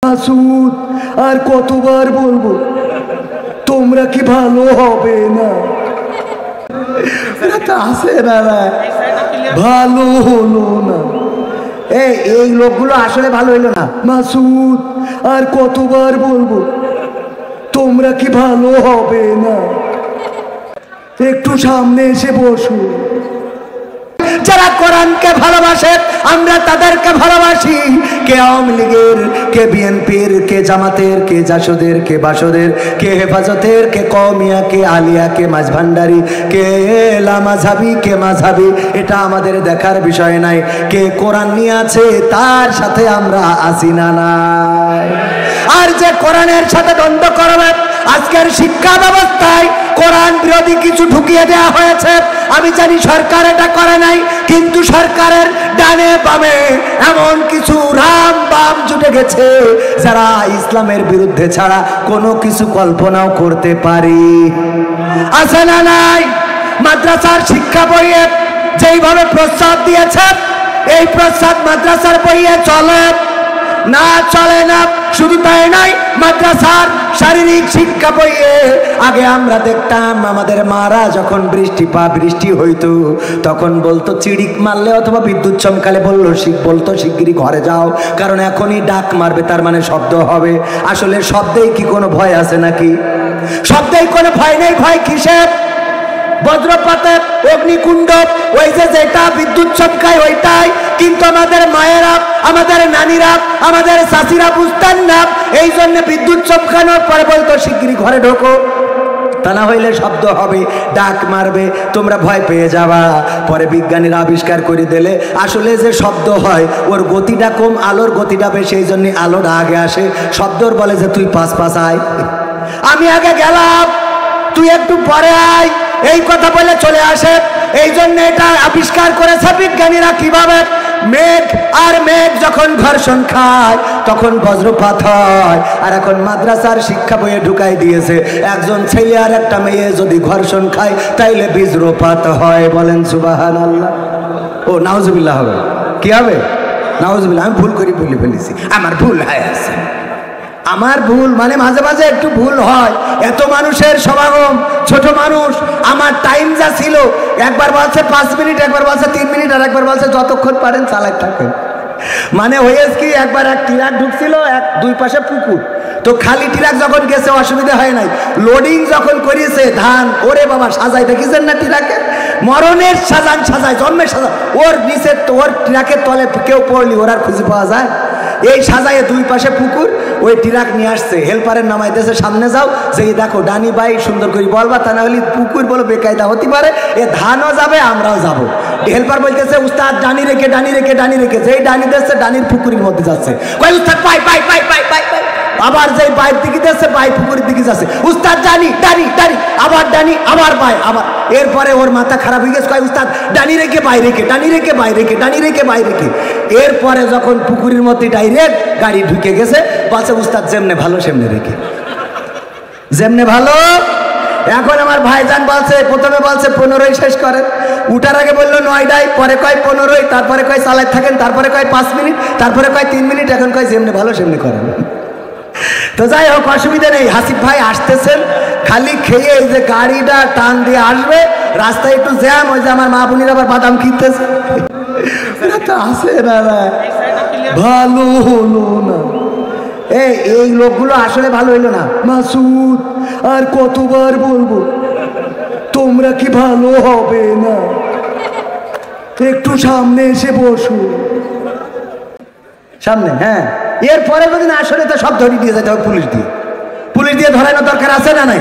মাসুদ আর কতবার বলবো তোমরা কি ভালো হবে না? আসে না, ভালো হলো না। এই লোকগুলো আসলে ভালো হইলো না। মাসুদ আর কতবার বলবো তোমরা কি ভালো হবে না? একটু সামনে এসে বসো। যারা কোরআনকে ভালোবাসে আমরা তাদেরকে ভালোবাসি। কে আওয়ামী লীগের, কে বিএনপির, কে জামাতের, কে জাসদের, কে বাসদের, কে হেফাজতের, কে কওমিয়া, কে আলিয়া, কে মাঝভান্ডারি, কে লামাঝাবি, কে মাঝাবি, এটা আমাদের দেখার বিষয় নাই। কে কোরআন নিয়ে আছে তার সাথে আমরা আসি না নাই। আর যে কোরআনের সাথে দ্বন্দ্ব করবে, আজকের শিক্ষা ব্যবস্থায় কোরআন বিরোধী কিছু ঢুকিয়ে দেওয়া হয়েছে। আমি জানি সরকার এটা করে নাই, কিন্তু সরকারের ডানে বামে এমন কিছু রাম বাম জুটে গেছে যারা ইসলামের বিরুদ্ধে ছাড়া কোনো কিছু কল্পনাও করতে পারি। আছে না নাই? মাদ্রাসার শিক্ষা বইয়ে যেইভাবে প্রস্তাব দিয়েছে, এই প্রস্তাব মাদ্রাসার বইয়ে চলে না? চলে না। শুধু তাই নাই, মাদ্রাসার শারীরিক শিক্ষা বইয়ে আগে আমরা দেখতাম আমাদের মারা যখন বৃষ্টি হইতো তখন বলতো চিড়িক মারলে অথবা বিদ্যুৎ চমকালে বলতো শিগগিরই ঘরে যাও, কারণ এখনই ডাক মারবে, তার মানে শব্দ হবে। আসলে শব্দেই কি কোনো ভয় আছে নাকি? শব্দেই কোনো ভয় নেই। ভয় কিসের? বজ্রপাতে, অগ্নিকুণ্ড, ওই যে যেটা বিদ্যুৎ চমকায় ওইটাই। কিন্তু আমাদের মায়েরা, আমাদের নানীরা, আমাদের চাচিরা বুঝতেন না, এই জন্য বিদ্যুৎ চমকানোর পরে বলতো শিগগিরই ঘরে ঢোকো, তা না হইলে শব্দ হবে, ডাক মারবে, তোমরা ভয় পেয়ে যাবা। পরে বিজ্ঞানীরা আবিষ্কার করে দিলে আসলে যে শব্দ হয় ওর গতিটা কম, আলোর গতিটা বেশি, এই জন্য আলোটা আগে আসে। শব্দর বলে যে তুই পাশ আয়, আমি আগে গেলাম, তুই একটু পরে আয়, এই কথা বলে চলে আসে। এই জন্য এটা আবিষ্কার করেছে বিজ্ঞানীরা কিভাবে মেঘ আর মেঘ যখন ঘর্ষণ খায় তখন বজ্রপাত হয়। আর এখন মাদ্রাসার শিক্ষা বইয়ে ঢুকাই দিয়েছে একজন ছেলে আর একটা মেয়ে যদি ঘর্ষণ খায় তাইলে বজ্রপাত হয়। বলেন সুবহানাল্লাহ। ও নাউজুবিল্লাহ হবে, কি হবে? নাউজুবিল্লাহ। আমি ভুল করে বলে ফেলেছি, আমার ভুল হয়ে আছে। আমার ভুল মানে মাঝে মাঝে একটু ভুল হয়। এত মানুষের সমাগম, ছোট মানুষ, আমার টাইম যা ছিল, একবার বলছে 5 মিনিট, একবার বলছে 3 মিনিট, আর একবার বলছে যতক্ষণ পারেন চালাতে থাকেন। মানে হয়েছে কি, একবার এক ট্রাক ঢুকছিল, দুই পাশে পুকুর, তো খালি ট্রাক যখন গেছে অসুবিধা হয় নাই, লোডিং যখন করিয়েছে ধান, ওরে বাবা সাজাই দেখেছেন না ট্রাকে? মরণের সাজান সাজায়, জন্মের সাজা। ওর নিচে, ওর ট্রাকের তলে কেউ পড়লি ওর আর খুঁজে পাওয়া যায়? এই সাজায় দুই পাশে পুকুর, ওই ট্রাক নিয়ে আসছে, হেল্পারের নামাইতেছে, সামনে যাও, যে দেখো ডানি ভাই সুন্দর করে বলবা, তা না হলে পুকুর বলো বেকায়দা হতে পারে, এ ধানও যাবে আমরাও যাবো। হেল্পার বলতেছে উস্তাদ ডানি রেখে ডানি রেখে ডানি রেখে, যেই ডানি দিচ্ছে ডানির পুকুরের মধ্যে যাচ্ছে, কয় উস্তাদ পাই পাই পাই পাই পাই পাই, আবার যেই বাইর দিকে যাচ্ছে বাই পুকুরের দিকে যাচ্ছে, উস্তাদ ডানি ডানি ডানি, আবার ডানি, আবার বাই, আবার। এরপরে ওর মাথা খারাপ হয়ে গেছে, কয় উস্তাদ ডানি রেখে বাই রেখে, ডানি রেখে বাই রেখে, ডানি রেখে বাই রেখে। এরপরে যখন পুকুরের মধ্যে ডাইরেক্ট গাড়ি ঢুকে গেছে, বলছে উস্তাদ যেমনে ভালো সেমনে রেখে, যেমনে ভালো। এখন আমার ভাইজান বলছে, প্রথমে বলছে 15ই শেষ করেন, উঠার আগে বললো 9টায়, পরে কয় 15ই, তারপরে কয় চালাই থাকেন, তারপরে কয় 5 মিনিট, তারপরে কয় 3 মিনিট, এখন কয় যেমনি ভালো সেমনি করেন। তো যাই হোক, অসুবিধা নেই। হাসিফ ভাই আসতেছেন, খালি খেয়ে এই যে গাড়িটা টান দিয়ে আসবে, রাস্তায় একটু জ্যাম, ওই যে আমার মা বোনের আবার বাদাম কিনতেছে, আসে না, ভালো হলো না। এই লোকগুলো আসলে ভালো হইলো না। মাসুদ আর কতবার বলবো তোমরা কি ভালো হবে না? একটু সামনে এসে বসো, সামনে। হ্যাঁ, এরপরে যদি না আসলে তো সব ধরিয়ে দিয়ে যেতে হবে পুলিশ দিয়ে। পুলিশ দিয়ে ধরানোর দরকার আছে না নাই?